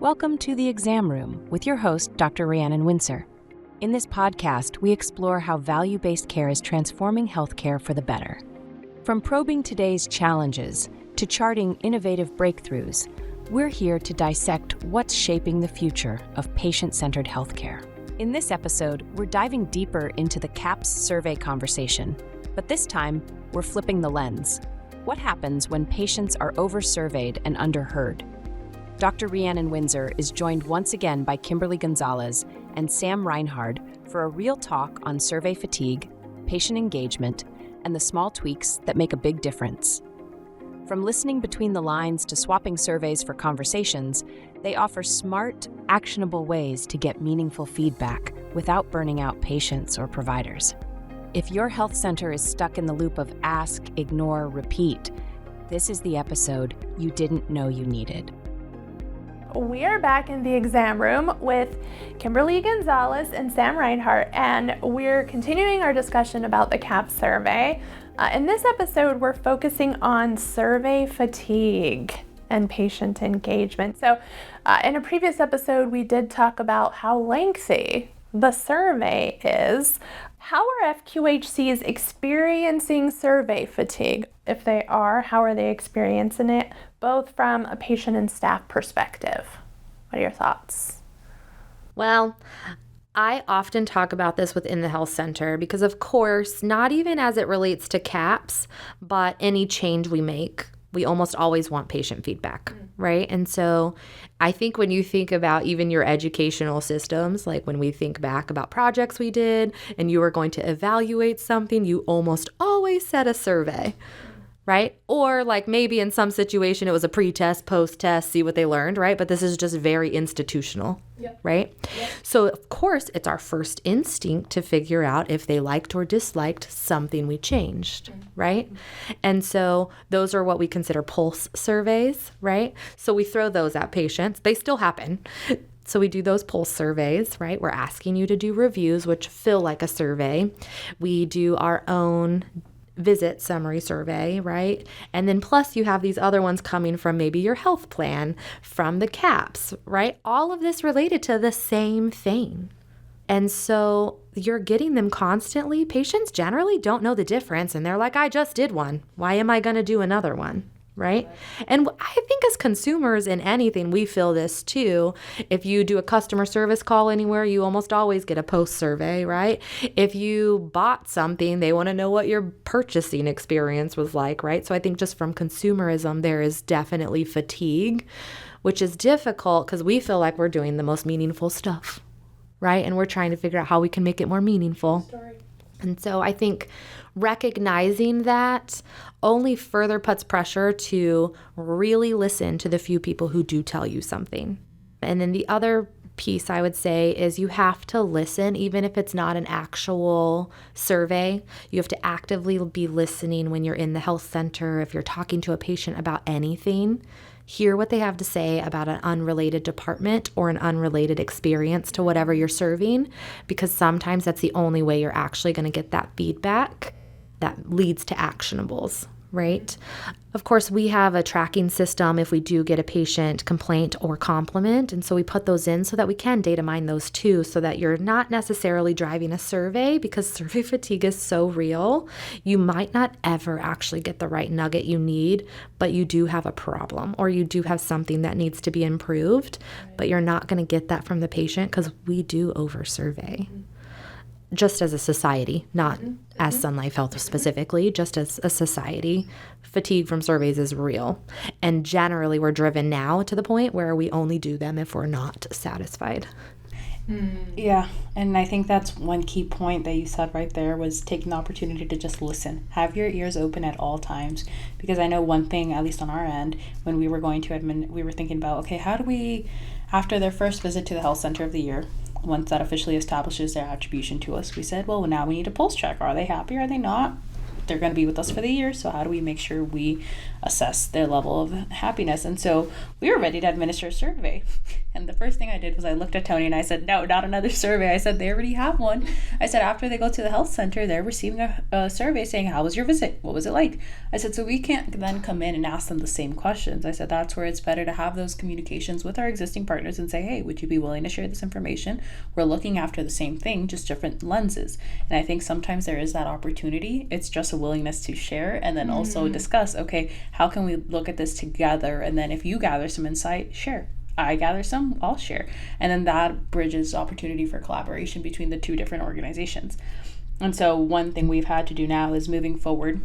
Welcome to The Exam Room with your host, Dr. Rhiannon Winsor. In this podcast, we explore how value-based care is transforming healthcare for the better. From probing today's challenges to charting innovative breakthroughs, we're here to dissect what's shaping the future of patient-centered healthcare. In this episode, we're diving deeper into the CAHPS survey conversation, but this time, we're flipping the lens. What happens when patients are over-surveyed and underheard? Dr. Rhiannon Winsor is joined once again by Kimberly Gonzalez and Sam Reinhard for a real talk on survey fatigue, patient engagement, and the small tweaks that make a big difference. From listening between the lines to swapping surveys for conversations, they offer smart, actionable ways to get meaningful feedback without burning out patients or providers. If your health center is stuck in the loop of ask, ignore, repeat, this is the episode you didn't know you needed. We are back in the exam room with Kimberly Gonzalez and Sam Reinhard, and we're continuing our discussion about the CAHPS survey. In this episode, we're focusing on survey fatigue and patient engagement. So in a previous episode, we did talk about how lengthy the survey is. How are FQHCs experiencing survey fatigue? If they are, how are they experiencing it, both from a patient and staff perspective? What are your thoughts? Well, I often talk about this within the health center because, of course, not even as it relates to CAHPS, but any change we make, we almost always want patient feedback, right? And so I think when you think about even your educational systems, like when we think back about projects we did and you were going to evaluate something, you almost always set a survey, right? Or like maybe in some situation it was a pre-test, post-test, see what they learned, right? But this is just very institutional, right? Yep. So of course it's our first instinct to figure out if they liked or disliked something we changed, right? And so those are what we consider pulse surveys, right? So we throw those at patients. They still happen. So we do those pulse surveys, right? We're asking you to do reviews, which feel like a survey. We do our own visit summary survey, right? And then plus you have these other ones coming from maybe your health plan, from the CAHPS, right? All of this related to the same thing. And so you're getting them constantly. Patients generally don't know the difference and they're like, I just did one. Why am I going to do another one? Right? And I think as consumers in anything, we feel this too. If you do a customer service call anywhere, you almost always get a post survey, right? If you bought something, they want to know what your purchasing experience was like, right? So I think just from consumerism, there is definitely fatigue, which is difficult because we feel like we're doing the most meaningful stuff, right? And we're trying to figure out how we can make it more meaningful. And so I think recognizing that only further puts pressure to really listen to the few people who do tell you something. And then the other piece I would say is you have to listen, even if it's not an actual survey. You have to actively be listening when you're in the health center, if you're talking to a patient about anything. Hear what they have to say about an unrelated department or an unrelated experience to whatever you're serving, because sometimes that's the only way you're actually going to get that feedback that leads to actionables, right? Of course, we have a tracking system if we do get a patient complaint or compliment, and so we put those in so that we can data mine those too, so that you're not necessarily driving a survey, because survey fatigue is so real. You might not ever actually get the right nugget you need, but you do have a problem or you do have something that needs to be improved, but you're not going to get that from the patient because we do over survey. Just as a society, not as Sun Life Health specifically, just as a society, fatigue from surveys is real. And generally, we're driven now to the point where we only do them if we're not satisfied. Yeah, and I think that's one key point that you said right there was taking the opportunity to just listen. Have your ears open at all times, because I know one thing, at least on our end, when we were going to admin, we were thinking about, okay, how do we, after their first visit to the health center of the year, once that officially establishes their attribution to us, we said, well, now we need a pulse check. Are they happy? Are they not? They're going to be with us for the year, so how do we make sure we assess their level of happiness? And so we were ready to administer a survey. And the first thing I did was I looked at Tony and I said, no, not another survey. I said, they already have one. I said, after they go to the health center, they're receiving a survey saying, how was your visit? What was it like? I said, so we can't then come in and ask them the same questions. I said, that's where it's better to have those communications with our existing partners and say, hey, would you be willing to share this information? We're looking after the same thing, just different lenses. And I think sometimes there is that opportunity. It's just a willingness to share and then also discuss, okay, how can we look at this together? And then if you gather some insight, share. I gather some, I'll share. And then that bridges opportunity for collaboration between the two different organizations. And so one thing we've had to do now is moving forward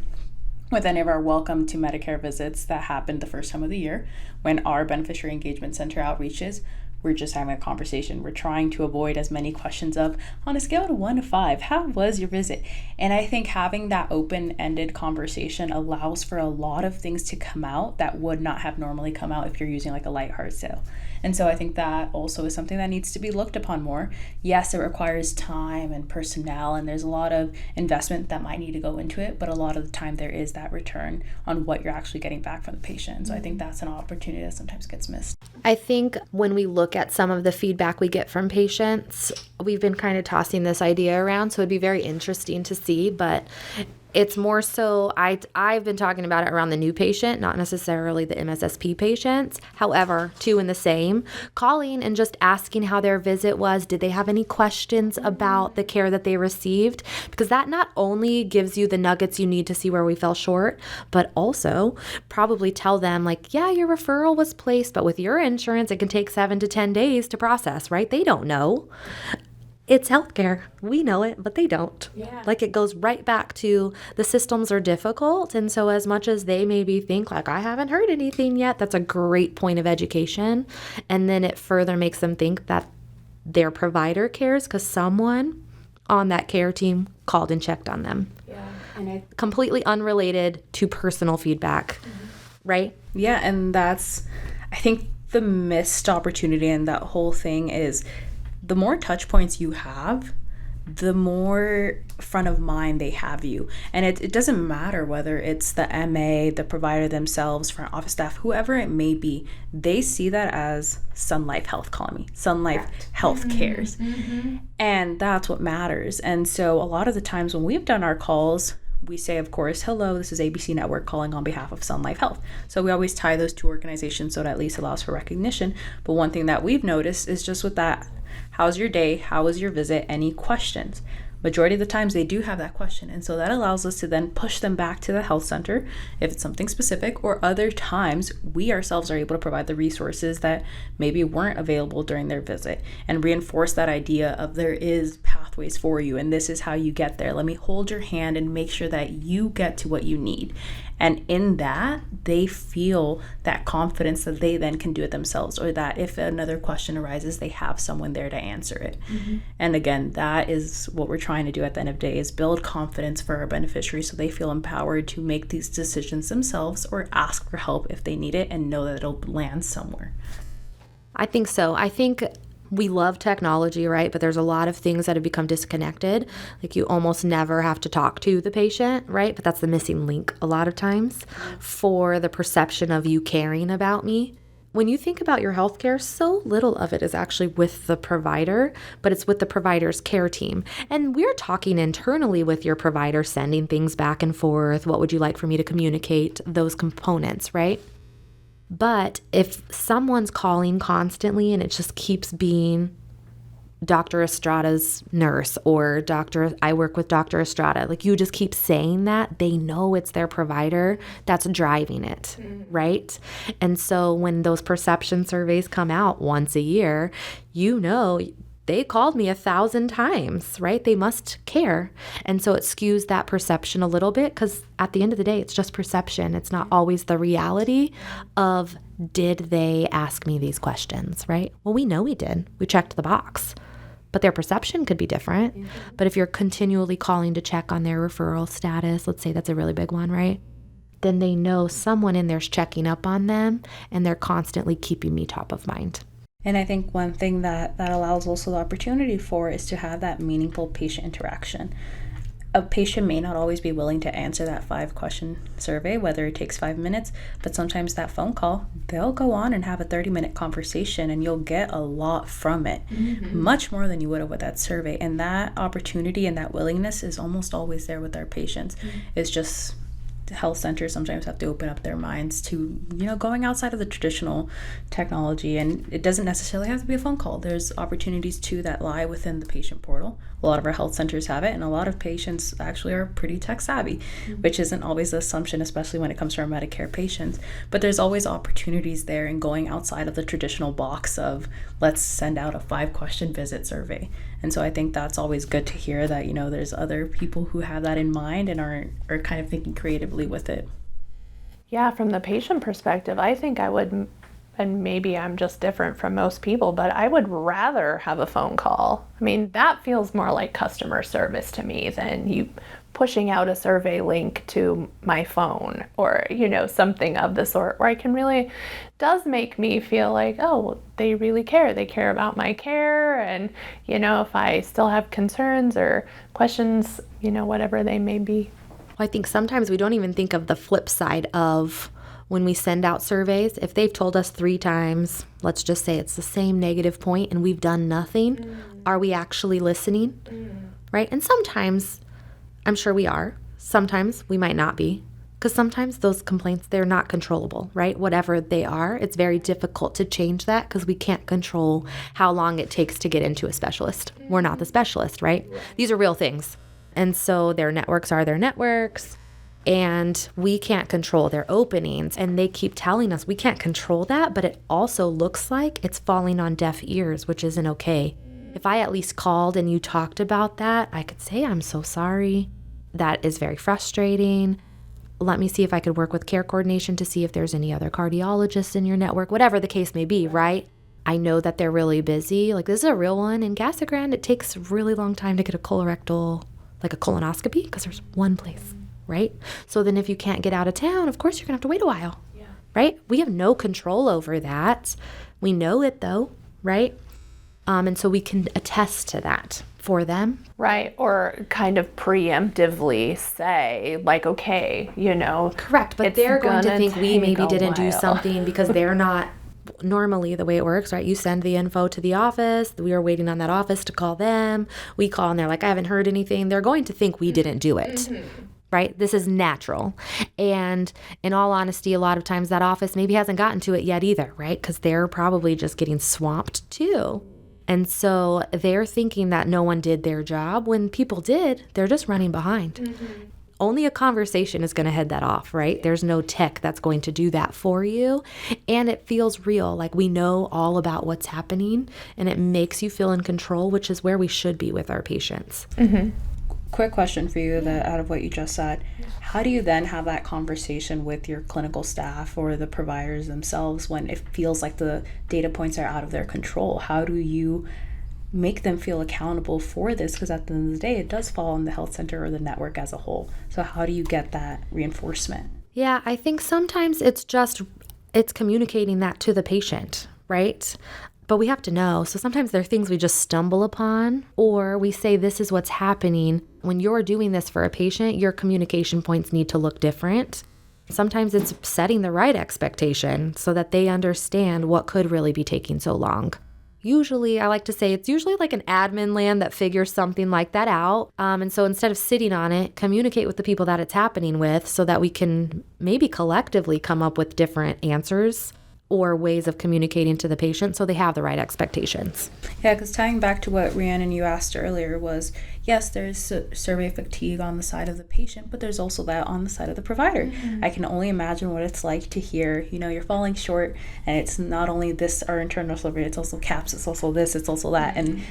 with any of our welcome to Medicare visits that happened the first time of the year, when our beneficiary engagement center outreaches, we're just having a conversation. We're trying to avoid as many questions of, on a scale of 1 to 5, how was your visit? And I think having that open-ended conversation allows for a lot of things to come out that would not have normally come out if you're using like a light hard sale. And so I think that also is something that needs to be looked upon more. Yes, it requires time and personnel, and there's a lot of investment that might need to go into it, but a lot of the time there is that return on what you're actually getting back from the patient. So I think that's an opportunity that sometimes gets missed. I think when we look at some of the feedback we get from patients, we've been kind of tossing this idea around, so it'd be very interesting to see, but it's more so I've been talking about it around the new patient, not necessarily the MSSP patients. However, two in the same, calling and just asking how their visit was. Did they have any questions about the care that they received? Because that not only gives you the nuggets you need to see where we fell short, but also probably tell them like, yeah, your referral was placed, but with your insurance, it can take 7 to 10 days to process, right? They don't know. It's healthcare. We know it, but they don't. Yeah. Like it goes right back to the systems are difficult. And so as much as they maybe think like, I haven't heard anything yet, that's a great point of education. And then it further makes them think that their provider cares because someone on that care team called and checked on them. Yeah. And completely unrelated to personal feedback, right? Yeah. And that's, I think the missed opportunity in that whole thing is the more touch points you have, the more front of mind they have you. And it doesn't matter whether it's the MA, the provider themselves, front office staff, whoever it may be, they see that as Sun Life Health calling me, Sun Life Health Cares. And that's what matters. And so a lot of the times when we've done our calls, we say, of course, hello, this is ABC Network calling on behalf of Sun Life Health. So we always tie those two organizations so it at least allows for recognition. But one thing that we've noticed is just with that, how's your day? How was your visit? Any questions? Majority of the times they do have that question. And so that allows us to then push them back to the health center if it's something specific, or other times we ourselves are able to provide the resources that maybe weren't available during their visit and reinforce that idea of there is pathways for you and this is how you get there. Let me hold your hand and make sure that you get to what you need. And in that, they feel that confidence that they then can do it themselves, or that if another question arises, they have someone there to answer it. And again, that is what we're trying to do at the end of the day, is build confidence for our beneficiaries so they feel empowered to make these decisions themselves or ask for help if they need it and know that it'll land somewhere. I think so. I think we love technology, right? But there's a lot of things that have become disconnected. Like you almost never have to talk to the patient, right? But that's the missing link a lot of times for the perception of you caring about me. When you think about your healthcare, so little of it is actually with the provider, but it's with the provider's care team. And we're talking internally with your provider, sending things back and forth. What would you like for me to communicate? Those components, right? But if someone's calling constantly and it just keeps being Dr. Estrada's nurse or I work with Dr. Estrada, like you just keep saying that, they know it's their provider that's driving it, right? And so when those perception surveys come out once a year, you know, they called me 1,000 times, right? They must care. And so it skews that perception a little bit because at the end of the day, it's just perception. It's not always the reality of, did they ask me these questions, right? Well, we know we did. We checked the box. But their perception could be different. But if you're continually calling to check on their referral status, let's say that's a really big one, right? Then they know someone in there's checking up on them and they're constantly keeping me top of mind. And I think one thing that allows also the opportunity for is to have that meaningful patient interaction. A patient may not always be willing to answer that 5-question survey, whether it takes 5 minutes, but sometimes that phone call, they'll go on and have a 30-minute conversation, and you'll get a lot from it, much more than you would have with that survey. And that opportunity and that willingness is almost always there with our patients. It's just health centers sometimes have to open up their minds to, going outside of the traditional technology. And it doesn't necessarily have to be a phone call. There's opportunities too that lie within the patient portal. A lot of our health centers have it, and a lot of patients actually are pretty tech savvy, which isn't always the assumption, especially when it comes to our Medicare patients. But there's always opportunities there in going outside of the traditional box of, let's send out a 5-question visit survey. And so I think that's always good to hear that, there's other people who have that in mind and are kind of thinking creatively with it. Yeah, from the patient perspective, I think I would, and maybe I'm just different from most people, but I would rather have a phone call. I mean, that feels more like customer service to me than you pushing out a survey link to my phone or, something of the sort, where I can really, does make me feel like, oh, they really care. They care about my care. And, if I still have concerns or questions, whatever they may be. I think sometimes we don't even think of the flip side of when we send out surveys. If they've told us 3 times, let's just say it's the same negative point and we've done nothing, are we actually listening? Right? And sometimes, I'm sure we are. Sometimes we might not be, because sometimes those complaints, they're not controllable, right? Whatever they are, it's very difficult to change that because we can't control how long it takes to get into a specialist. We're not the specialist, right? These are real things. And so their networks are their networks, and we can't control their openings. And they keep telling us we can't control that, but it also looks like it's falling on deaf ears, which isn't okay. If I at least called and you talked about that, I could say, I'm so sorry. That is very frustrating. Let me see if I could work with care coordination to see if there's any other cardiologists in your network, whatever the case may be, right? I know that they're really busy. Like, this is a real one. In Casa Grande, it takes a really long time to get a colorectal, like a colonoscopy, because there's one place, right? So then if you can't get out of town, of course you're gonna have to wait a while, right? We have no control over that. We know it though, right? And so we can attest to that for them. Right, or kind of preemptively say, like, okay, Correct, but they're going to think we maybe didn't do something because they're not. Normally the way it works, right? You send the info to the office. We are waiting on that office to call them. We call and they're like, I haven't heard anything. They're going to think we didn't do it, right? This is natural. And in all honesty, a lot of times that office maybe hasn't gotten to it yet either, right? Because they're probably just getting swamped too. And so they're thinking that no one did their job when people did. They're just running behind. Only a conversation is going to head that off, right? There's no tech that's going to do that for you. And it feels real, like we know all about what's happening, and it makes you feel in control, which is where we should be with our patients. Quick question for you that out of what you just said, how do you then have that conversation with your clinical staff or the providers themselves when it feels like the data points are out of their control? How do you make them feel accountable for this? Because at the end of the day, it does fall on the health center or the network as a whole. So how do you get that reinforcement? Yeah, I think sometimes it's communicating that to the patient, right? But we have to know. So sometimes there are things we just stumble upon, or we say, this is what's happening. When you're doing this for a patient, your communication points need to look different. Sometimes it's setting the right expectation so that they understand what could really be taking so long. Usually, I like to say it's usually like an admin land that figures something like that out. And so instead of sitting on it, communicate with the people that it's happening with so that we can maybe collectively come up with different answers or ways of communicating to the patient so they have the right expectations. Yeah, because tying back to what Rhiannon, you asked earlier was, yes, there's survey fatigue on the side of the patient, but there's also that on the side of the provider. I can only imagine what it's like to hear, you're falling short, and it's not only this, our internal survey, it's also CAHPS, it's also this, it's also that. And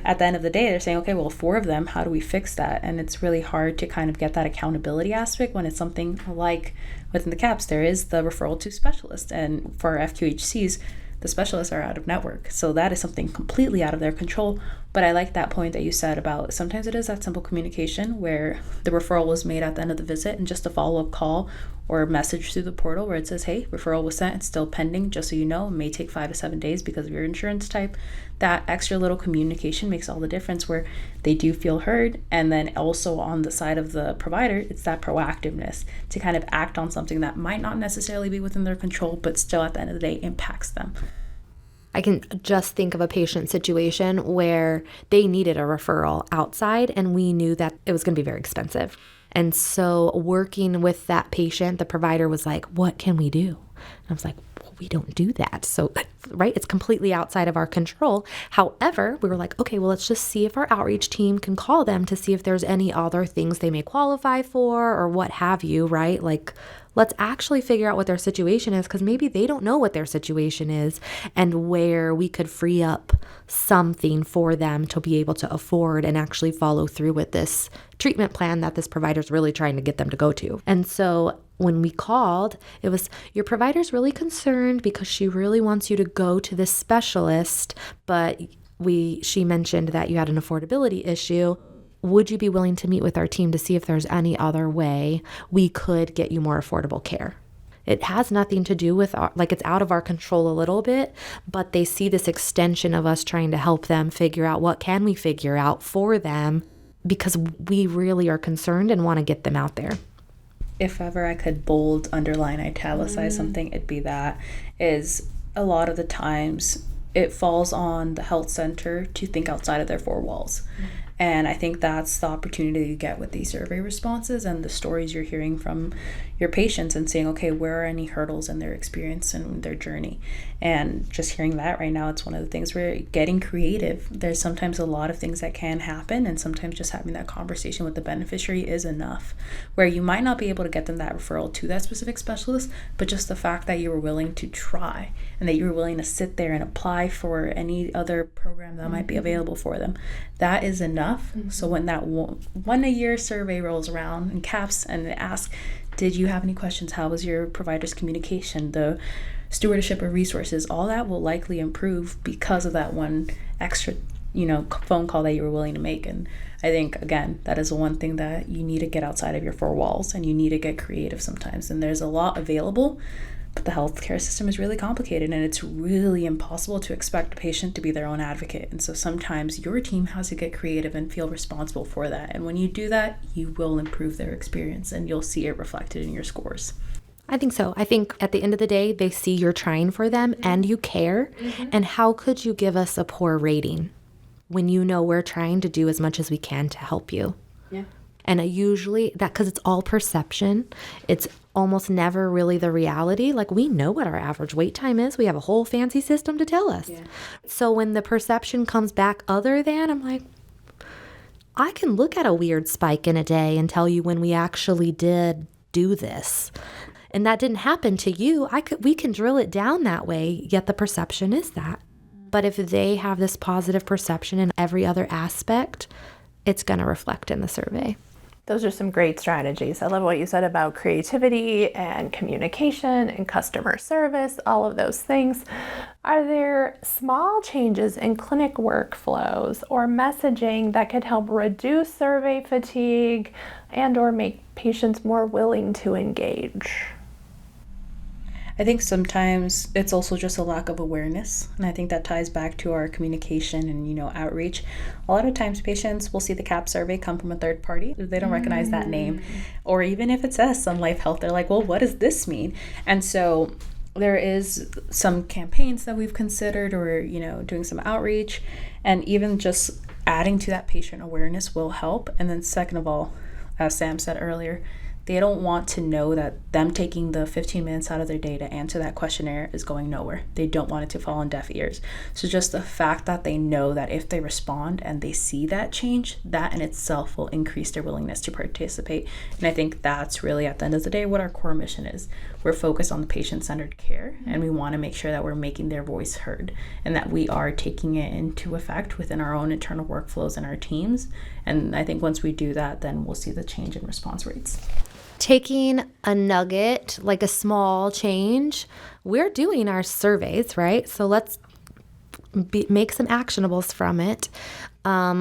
at the end of the day, they're saying, okay, well, 4 of them, how do we fix that? And it's really hard to kind of get that accountability aspect when it's something like within the CAHPS, there is the referral to specialists. And for FQHCs, the specialists are out of network. So that is something completely out of their control. But But I like that point that you said about sometimes it is that simple communication where the referral was made at the end of the visit and just a follow-up call or a message through the portal where it says, hey, referral was sent, it's still pending, just so you know, it may take 5 to 7 days because of your insurance type. That extra little communication makes all the difference where they do feel heard. And then also on the side of the provider, it's that proactiveness to kind of act on something that might not necessarily be within their control, but still at the end of the day impacts them. I can just think of a patient situation where they needed a referral outside and we knew that it was going to be very expensive. And so working with that patient, the provider was like, what can we do? And I was like, well, we don't do that. So, right, it's completely outside of our control. However, we were like, okay, well, let's just see if our outreach team can call them to see if there's any other things they may qualify for or what have you, right? Like, let's actually figure out what their situation is, because maybe they don't know what their situation is and where we could free up something for them to be able to afford and actually follow through with this treatment plan that this provider's really trying to get them to go to. And so when we called, it was, your provider's really concerned because she really wants you to go to this specialist, but she mentioned that you had an affordability issue. Would you be willing to meet with our team to see if there's any other way we could get you more affordable care? It has nothing to do with, it's out of our control a little bit, but they see this extension of us trying to help them figure out what can we figure out for them, because we really are concerned and want to get them out there. If ever I could bold, underline, italicize something, it'd be that is a lot of the times it falls on the health center to think outside of their 4 walls. And I think that's the opportunity you get with these survey responses and the stories you're hearing from your patients and saying, okay, where are any hurdles in their experience and their journey? And just hearing that right now, it's one of the things where getting creative. There's sometimes a lot of things that can happen, and sometimes just having that conversation with the beneficiary is enough, where you might not be able to get them that referral to that specific specialist, but just the fact that you were willing to try and that you were willing to sit there and apply for any other program that might be available for them, that is enough. So when that one a year survey rolls around in CAHPS and it asks, did you have any questions? How was your provider's communication? The stewardship of resources, all that will likely improve because of that one extra, phone call that you were willing to make. And I think, again, that is the one thing that you need to get outside of your 4 walls, and you need to get creative sometimes. And there's a lot available, but the healthcare system is really complicated, and it's really impossible to expect a patient to be their own advocate. And so sometimes your team has to get creative and feel responsible for that. And when you do that, you will improve their experience, and you'll see it reflected in your scores. I think so. I think at the end of the day, they see you're trying for them and you care. And how could you give us a poor rating when you know we're trying to do as much as we can to help you? Yeah. And usually that, because it's all perception, it's almost never really the reality. Like, we know what our average wait time is. We have a whole fancy system to tell us. Yeah. So when the perception comes back other than, I'm like, I can look at a weird spike in a day and tell you when we actually did do this. And that didn't happen to you. We can drill it down that way, yet the perception is that. But if they have this positive perception in every other aspect, it's going to reflect in the survey. Those are some great strategies. I love what you said about creativity and communication and customer service, all of those things. Are there small changes in clinic workflows or messaging that could help reduce survey fatigue and or make patients more willing to engage? I think sometimes it's also just a lack of awareness, and I think that ties back to our communication and outreach. A lot of times patients will see the CAHPS survey come from a third party. They don't recognize that name, or even if it says Sun Life Health, they're like, well, what does this mean? And so there is some campaigns that we've considered, or doing some outreach, and even just adding to that patient awareness will help. And then second of all, as Sam said earlier, they don't want to know that them taking the 15 minutes out of their day to answer that questionnaire is going nowhere. They don't want it to fall on deaf ears. So just the fact that they know that if they respond and they see that change, that in itself will increase their willingness to participate. And I think that's really, at the end of the day, what our core mission is. We're focused on the patient-centered care, and we want to make sure that we're making their voice heard and that we are taking it into effect within our own internal workflows and our teams. And I think once we do that, then we'll see the change in response rates. Taking a nugget, like a small change, we're doing our surveys, right? So let's make some actionables from it.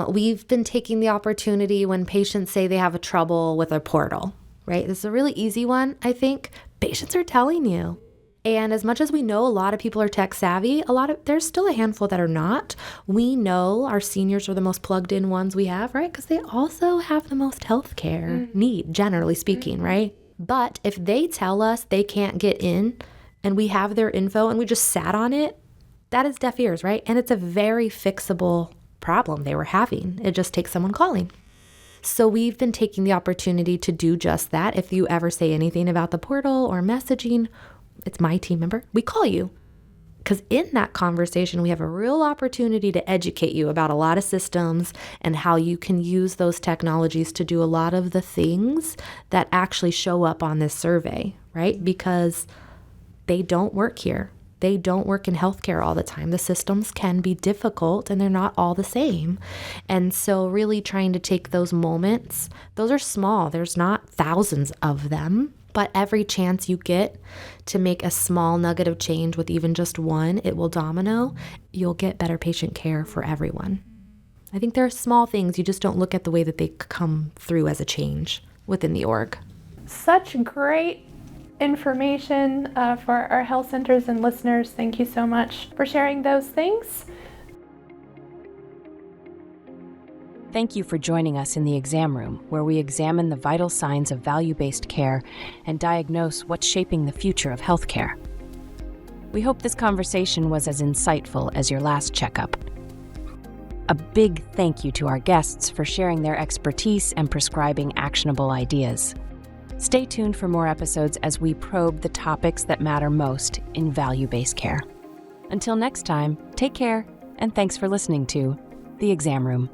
We've been taking the opportunity when patients say they have a trouble with a portal, right? This is a really easy one, I think. Patients are telling you. And as much as we know a lot of people are tech savvy, there's still a handful that are not. We know our seniors are the most plugged in ones we have, right? Because they also have the most healthcare need, generally speaking, right? But if they tell us they can't get in and we have their info and we just sat on it, that is deaf ears, right? And it's a very fixable problem they were having. It just takes someone calling. So we've been taking the opportunity to do just that. If you ever say anything about the portal or messaging, it's my team member, we call you. Because in that conversation, we have a real opportunity to educate you about a lot of systems and how you can use those technologies to do a lot of the things that actually show up on this survey, right? Because they don't work here. They don't work in healthcare all the time. The systems can be difficult and they're not all the same. And so really trying to take those moments, those are small. There's not thousands of them. But every chance you get to make a small nugget of change with even just one, it will domino. You'll get better patient care for everyone. I think there are small things. You just don't look at the way that they come through as a change within the org. Such great information for our health centers and listeners. Thank you so much for sharing those things. Thank you for joining us in the exam room, where we examine the vital signs of value-based care and diagnose what's shaping the future of healthcare. We hope this conversation was as insightful as your last checkup. A big thank you to our guests for sharing their expertise and prescribing actionable ideas. Stay tuned for more episodes as we probe the topics that matter most in value-based care. Until next time, take care, and thanks for listening to The Exam Room.